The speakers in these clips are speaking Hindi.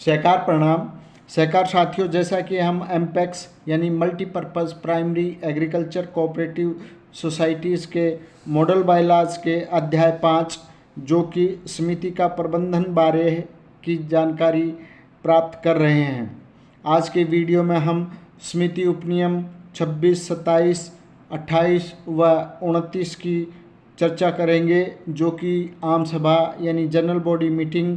सहकार प्रणाम। सहकार साथियों, जैसा कि हम एमपेक्स यानी multipurpose primary agriculture cooperative societies के मॉडल बायलॉज के अध्याय 5 जो कि समिति का प्रबंधन बारे की जानकारी प्राप्त कर रहे हैं। आज के वीडियो में हम समिति उपनियम 26, 27, 28 व 29 की चर्चा करेंगे, जो कि आम सभा यानी जनरल बॉडी मीटिंग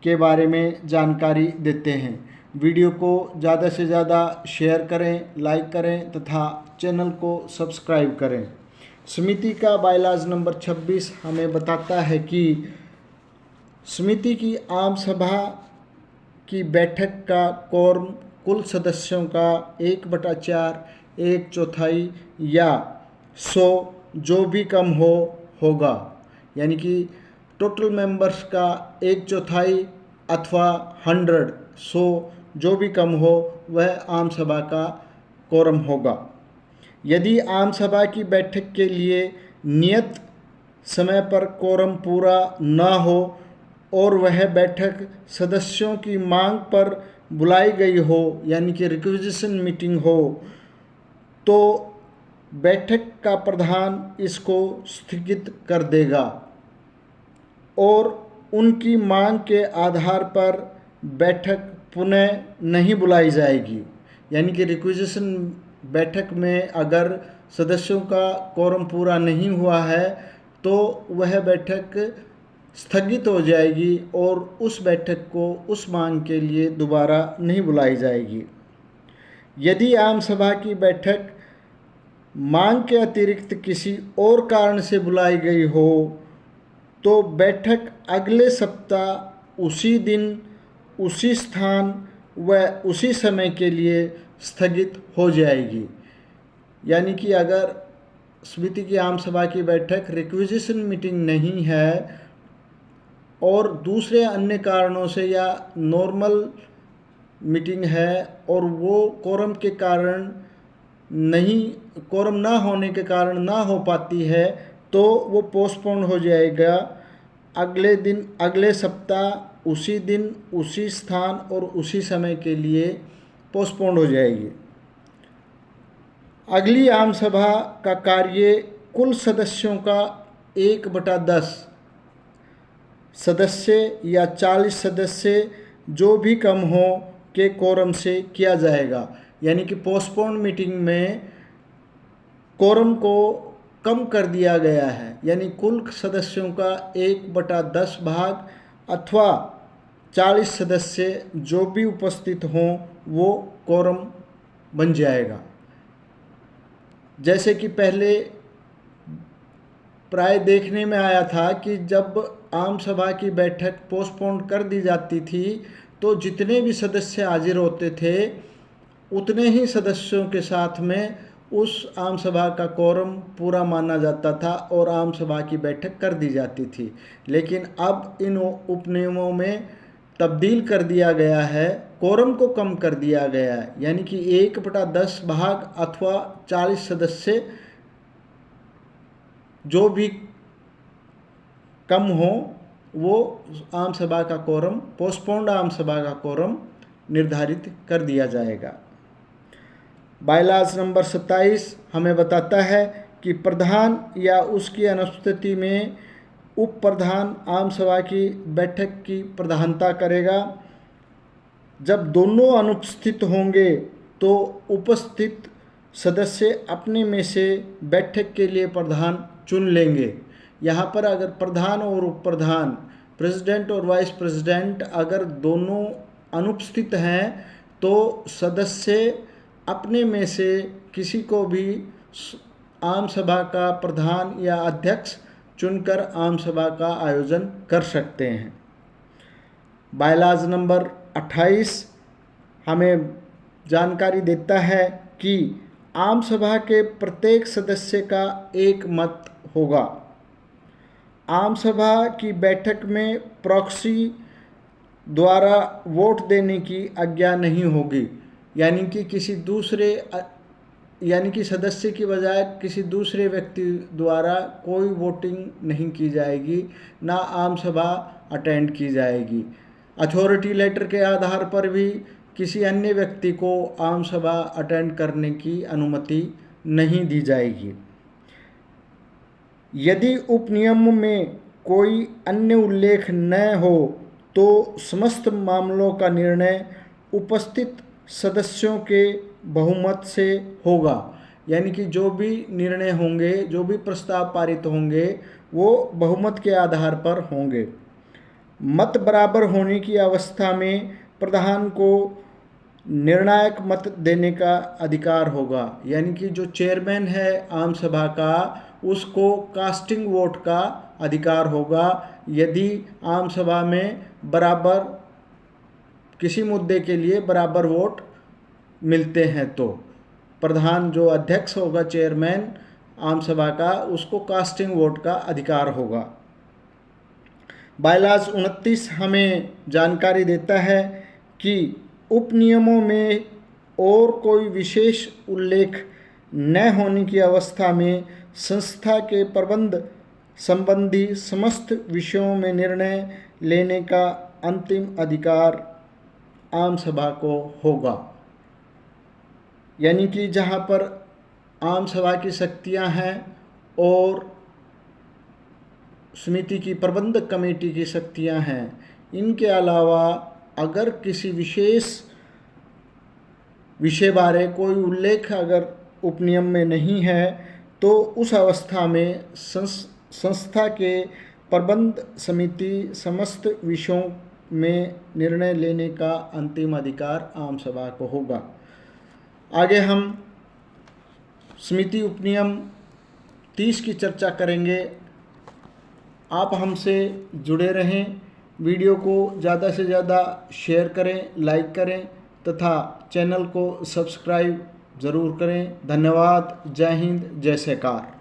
के बारे में जानकारी देते हैं। वीडियो को ज़्यादा से ज़्यादा शेयर करें, लाइक करें तथा चैनल को सब्सक्राइब करें। समिति का बायलॉज नंबर 26 हमें बताता है कि समिति की आम सभा की बैठक का कोरम कुल सदस्यों का 1/4, 1/4 या 100 जो भी कम होगा, यानी कि टोटल मेंबर्स का 1/4 अथवा 100 जो भी कम हो वह आम सभा का कोरम होगा। यदि आम सभा की बैठक के लिए नियत समय पर कोरम पूरा न हो और वह बैठक सदस्यों की मांग पर बुलाई गई हो, यानी कि रिक्विजिशन मीटिंग हो, तो बैठक का प्रधान इसको स्थगित कर देगा और उनकी मांग के आधार पर बैठक पुनः नहीं बुलाई जाएगी। यानी कि रिक्विजिशन बैठक में अगर सदस्यों का कोरम पूरा नहीं हुआ है तो वह बैठक स्थगित हो जाएगी और उस बैठक को उस मांग के लिए दोबारा नहीं बुलाई जाएगी। यदि आम सभा की बैठक मांग के अतिरिक्त किसी और कारण से बुलाई गई हो तो बैठक अगले सप्ताह उसी दिन, उसी स्थान व उसी समय के लिए स्थगित हो जाएगी। यानी कि अगर समिति की आम सभा की बैठक रिक्विजिशन मीटिंग नहीं है और दूसरे अन्य कारणों से या नॉर्मल मीटिंग है और वो कोरम के कारण नहीं, कोरम ना होने के कारण ना हो पाती है, तो वो पोस्टपोन हो जाएगा। अगले दिन, अगले सप्ताह उसी दिन, उसी स्थान और उसी समय के लिए पोस्टपोन हो जाएगी। अगली आम सभा का कार्य कुल सदस्यों का 1/10 सदस्य या 40 सदस्य जो भी कम हो के कोरम से किया जाएगा। यानी कि पोस्टपोन मीटिंग में कोरम को कम कर दिया गया है, यानी कुल सदस्यों का 1/10 भाग अथवा 40 सदस्य जो भी उपस्थित हों वो कोरम बन जाएगा। जैसे कि पहले प्राय देखने में आया था कि जब आम सभा की बैठक पोस्टपोन कर दी जाती थी तो जितने भी सदस्य हाजिर होते थे उतने ही सदस्यों के साथ में उस आम सभा का कोरम पूरा माना जाता था और आम सभा की बैठक कर दी जाती थी। लेकिन अब इन उपनियमों में तब्दील कर दिया गया है, कोरम को कम कर दिया गया है, यानी कि 1/10 भाग अथवा 40 सदस्य जो भी कम हो वो आम सभा का कोरम, पोस्टपोन्ड आम सभा का कोरम निर्धारित कर दिया जाएगा। बायलॉज नंबर 27 हमें बताता है कि प्रधान या उसकी अनुपस्थिति में उप प्रधान आम सभा की बैठक की प्रधानता करेगा। जब दोनों अनुपस्थित होंगे तो उपस्थित सदस्य अपने में से बैठक के लिए प्रधान चुन लेंगे। यहाँ पर अगर प्रधान और उप प्रधान, प्रेसिडेंट और वाइस प्रेसिडेंट अगर दोनों अनुपस्थित हैं तो सदस्य अपने में से किसी को भी आम सभा का प्रधान या अध्यक्ष चुनकर आम सभा का आयोजन कर सकते हैं। बायलॉज नंबर 28 हमें जानकारी देता है कि आम सभा के प्रत्येक सदस्य का एक मत होगा। आम सभा की बैठक में प्रॉक्सी द्वारा वोट देने की आज्ञा नहीं होगी, यानी कि किसी दूसरे, यानी कि सदस्य की बजाय किसी दूसरे व्यक्ति द्वारा कोई वोटिंग नहीं की जाएगी, ना आम सभा अटेंड की जाएगी। अथॉरिटी लेटर के आधार पर भी किसी अन्य व्यक्ति को आम सभा अटेंड करने की अनुमति नहीं दी जाएगी। यदि उपनियम में कोई अन्य उल्लेख न हो तो समस्त मामलों का निर्णय उपस्थित सदस्यों के बहुमत से होगा। यानी कि जो भी निर्णय होंगे, जो भी प्रस्ताव पारित होंगे, वो बहुमत के आधार पर होंगे। मत बराबर होने की अवस्था में प्रधान को निर्णायक मत देने का अधिकार होगा। यानी कि जो चेयरमैन है आम सभा का, उसको कास्टिंग वोट का अधिकार होगा। यदि आम सभा में बराबर किसी मुद्दे के लिए बराबर वोट मिलते हैं तो प्रधान जो अध्यक्ष होगा, चेयरमैन आम सभा का, उसको कास्टिंग वोट का अधिकार होगा। बायलाज 29 हमें जानकारी देता है कि उपनियमों में और कोई विशेष उल्लेख न होने की अवस्था में संस्था के प्रबंध संबंधी समस्त विषयों में निर्णय लेने का अंतिम अधिकार आम सभा को होगा। यानी कि जहाँ पर आम सभा की शक्तियाँ हैं और समिति की प्रबंधक कमेटी की शक्तियाँ हैं, इनके अलावा अगर किसी विशेष विषय बारे कोई उल्लेख अगर उपनियम में नहीं है तो उस अवस्था में संस्था के प्रबंध समिति समस्त विषयों में निर्णय लेने का अंतिम अधिकार आम सभा को होगा। आगे हम समिति उपनियम 30 की चर्चा करेंगे। आप हमसे जुड़े रहें, वीडियो को ज़्यादा से ज़्यादा शेयर करें, लाइक करें तथा चैनल को सब्सक्राइब ज़रूर करें। धन्यवाद। जय हिंद, जय सरकार।